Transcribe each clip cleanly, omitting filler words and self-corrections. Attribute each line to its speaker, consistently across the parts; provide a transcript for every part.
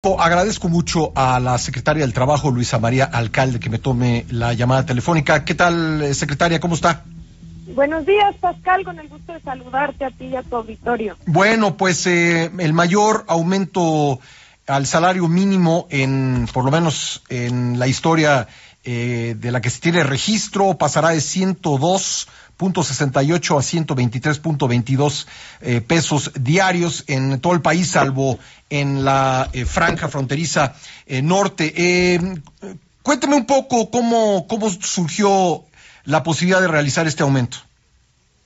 Speaker 1: Agradezco mucho a la secretaria del Trabajo, Luisa María Alcalde, que me tome la llamada telefónica. ¿Qué tal, secretaria? ¿Cómo está?
Speaker 2: Buenos días, Pascal, con el gusto de saludarte a ti y a tu auditorio.
Speaker 1: Bueno, pues el mayor aumento al salario mínimo por lo menos en la historia de la que se tiene registro, pasará de 102.68 a 123.22 pesos diarios en todo el país, salvo en la franja fronteriza norte. Cuénteme un poco cómo surgió la posibilidad de realizar este aumento.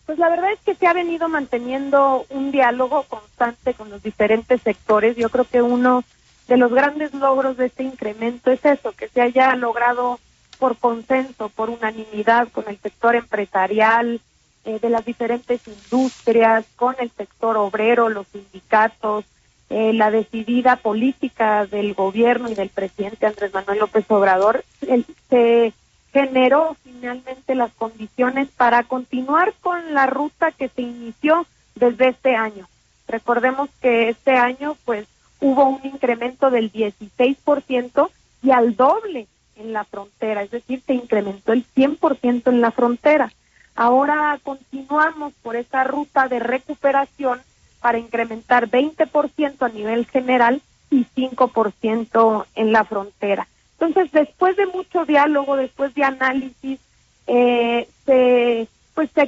Speaker 2: Pues la verdad es que se ha venido manteniendo un diálogo constante con los diferentes sectores. Yo creo que uno de los grandes logros de este incremento es eso, que se haya logrado por consenso, por unanimidad con el sector empresarial, de las diferentes industrias, con el sector obrero, los sindicatos, la decidida política del gobierno y del presidente Andrés Manuel López Obrador. Se generó finalmente las condiciones para continuar con la ruta que se inició desde este año. Recordemos que este año pues hubo un incremento del 16% y al doble en la frontera, es decir, se incrementó el 100% en la frontera. Ahora continuamos por esa ruta de recuperación para incrementar 20% a nivel general y 5% en la frontera. Entonces, después de mucho diálogo, después de análisis, se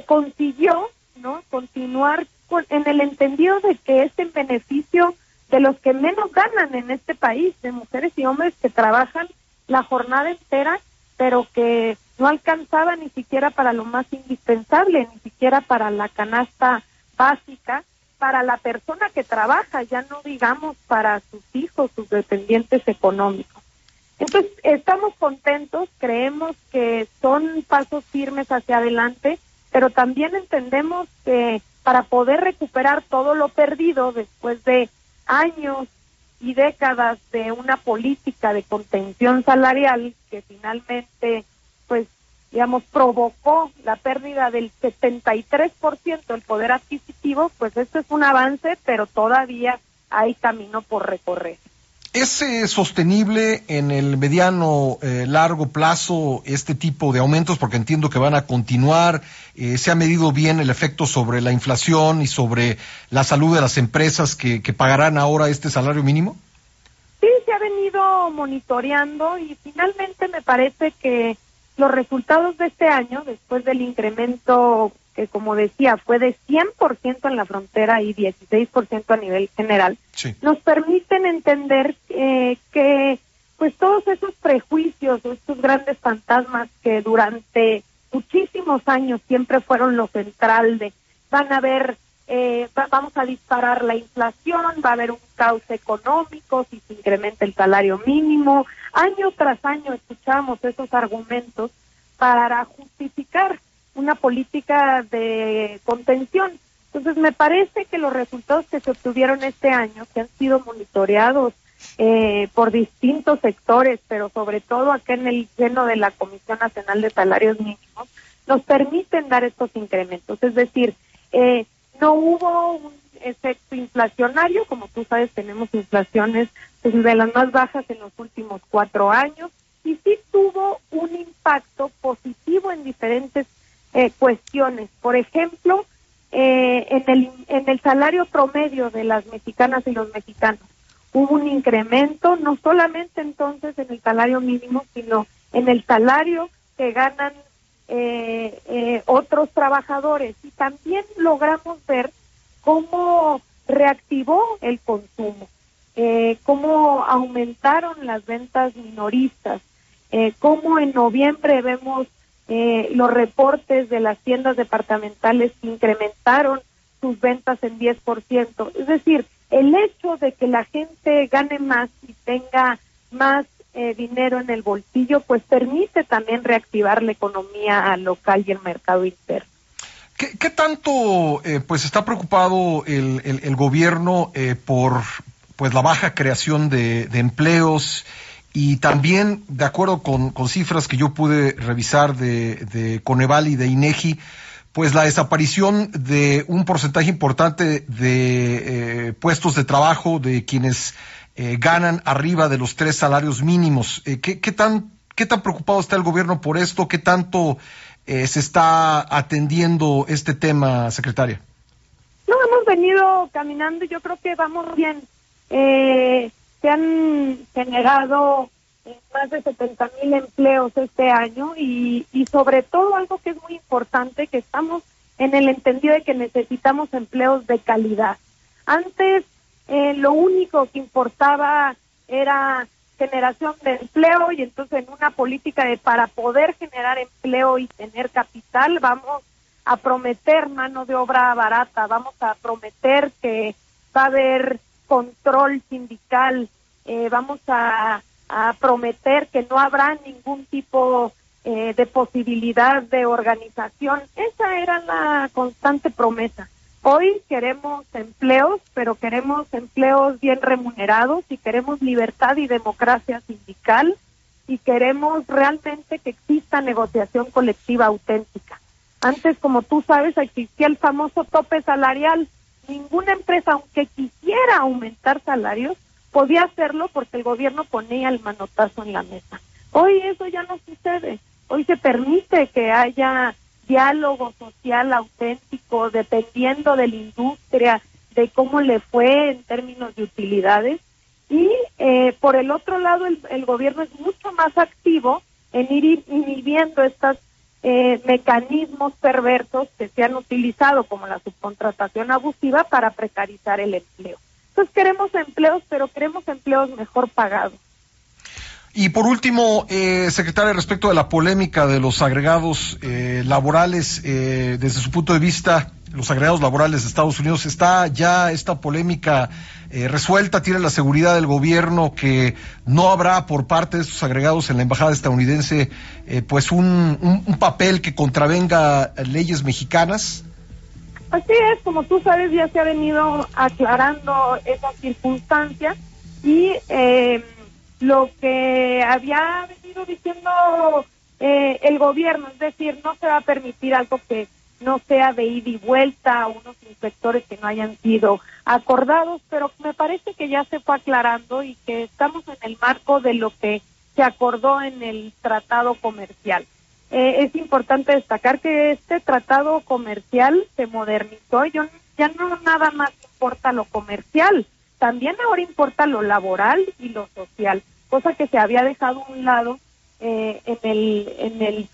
Speaker 2: consiguió, ¿no?, continuar en el entendido de que es en beneficio de los que menos ganan en este país, de mujeres y hombres que trabajan la jornada entera, pero que no alcanzaba ni siquiera para lo más indispensable, ni siquiera para la canasta básica, para la persona que trabaja, ya no digamos para sus hijos, sus dependientes económicos. Entonces, estamos contentos, creemos que son pasos firmes hacia adelante, pero también entendemos que para poder recuperar todo lo perdido después de años y décadas de una política de contención salarial que finalmente, pues, digamos, provocó la pérdida del 73% del poder adquisitivo, pues esto es un avance, pero todavía hay camino por recorrer.
Speaker 1: ¿Es sostenible en el mediano, largo plazo este tipo de aumentos? Porque entiendo que van a continuar. ¿Se ha medido bien el efecto sobre la inflación y sobre la salud de las empresas que pagarán ahora este salario mínimo?
Speaker 2: Sí, se ha venido monitoreando y finalmente me parece que los resultados de este año, después del incremento que, como decía, fue de 100% en la frontera y 16% a nivel general, sí, nos permiten entender que pues todos esos prejuicios, estos grandes fantasmas que durante muchísimos años siempre fueron lo central de van a haber, vamos a disparar la inflación, va a haber un caos económico si se incrementa el salario mínimo. Año tras año escuchamos esos argumentos para justificar una política de contención. Entonces, me parece que los resultados que se obtuvieron este año, que han sido monitoreados por distintos sectores, pero sobre todo acá en el seno de la Comisión Nacional de Salarios Mínimos, nos permiten dar estos incrementos. Es decir, no hubo un efecto inflacionario, como tú sabes, tenemos inflaciones pues, de las más bajas en los últimos 4 años, y sí tuvo un impacto positivo en diferentes cuestiones. Por ejemplo, en el salario promedio de las mexicanas y los mexicanos hubo un incremento, no solamente entonces en el salario mínimo, sino en el salario que ganan otros trabajadores, y también logramos ver cómo reactivó el consumo, cómo aumentaron las ventas minoristas, cómo en noviembre vemos los reportes de las tiendas departamentales que incrementaron sus ventas en 10%. Es decir, el hecho de que la gente gane más y tenga más dinero en el bolsillo, pues permite también reactivar la economía local y el mercado interno.
Speaker 1: ¿Qué tanto pues está preocupado el gobierno por pues la baja creación de empleos? Y también, de acuerdo con cifras que yo pude revisar de Coneval y de INEGI, pues la desaparición de un porcentaje importante de puestos de trabajo de quienes ganan arriba de los 3 salarios mínimos. ¿Qué tan preocupado está el gobierno por esto? ¿Qué tanto se está atendiendo este tema, secretaria?
Speaker 2: No, hemos venido caminando y yo creo que vamos bien. Se han generado más de 70,000 empleos este año y sobre todo algo que es muy importante, que estamos en el entendido de que necesitamos empleos de calidad. Antes lo único que importaba era generación de empleo y entonces en una política de para poder generar empleo y tener capital vamos a prometer mano de obra barata, vamos a prometer que va a haber control sindical, vamos a prometer que no habrá ningún tipo de posibilidad de organización. Esa era la constante promesa. Hoy queremos empleos, pero queremos empleos bien remunerados y queremos libertad y democracia sindical y queremos realmente que exista negociación colectiva auténtica. Antes, como tú sabes, existía el famoso tope salarial. Ninguna empresa, aunque quisiera aumentar salarios, podía hacerlo porque el gobierno ponía el manotazo en la mesa. Hoy eso ya no sucede. Hoy se permite que haya diálogo social auténtico, dependiendo de la industria, de cómo le fue en términos de utilidades. Y por el otro lado, el gobierno es mucho más activo en ir inhibiendo estos mecanismos perversos que se han utilizado, como la subcontratación abusiva, para precarizar el empleo. Entonces queremos empleos, pero queremos empleos mejor pagados.
Speaker 1: Y por último, secretaria, respecto de la polémica de los agregados laborales, desde su punto de vista, los agregados laborales de Estados Unidos, ¿está ya esta polémica resuelta? ¿Tiene la seguridad del gobierno que no habrá por parte de estos agregados en la embajada estadounidense pues un papel que contravenga leyes mexicanas?
Speaker 2: Así es, como tú sabes, ya se ha venido aclarando esa circunstancia y lo que había venido diciendo el gobierno, es decir, no se va a permitir algo que no sea de ida y vuelta, unos inspectores que no hayan sido acordados, pero me parece que ya se fue aclarando y que estamos en el marco de lo que se acordó en el tratado comercial. Es importante destacar que este tratado comercial se modernizó y ya no nada más importa lo comercial, también ahora importa lo laboral y lo social, cosa que se había dejado a un lado en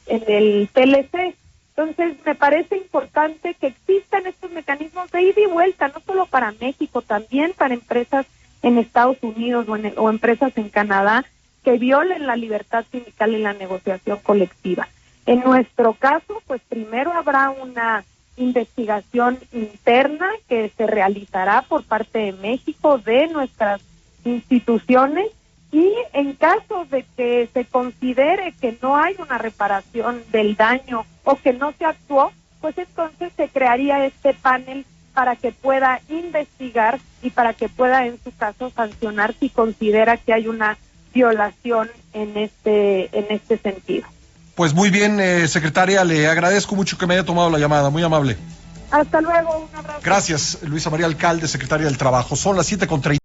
Speaker 2: el TLC. Entonces, me parece importante que existan estos mecanismos de ida y vuelta, no solo para México, también para empresas en Estados Unidos o empresas en Canadá que violen la libertad sindical y la negociación colectiva. En nuestro caso, pues primero habrá una investigación interna que se realizará por parte de México, de nuestras instituciones, y en caso de que se considere que no hay una reparación del daño o que no se actuó, pues entonces se crearía este panel para que pueda investigar y para que pueda en su caso sancionar si considera que hay una violación en este sentido.
Speaker 1: Pues muy bien, secretaria, le agradezco mucho que me haya tomado la llamada, muy amable.
Speaker 2: Hasta luego, un abrazo.
Speaker 1: Gracias, Luisa María Alcalde, secretaria del Trabajo. Son las 7:30.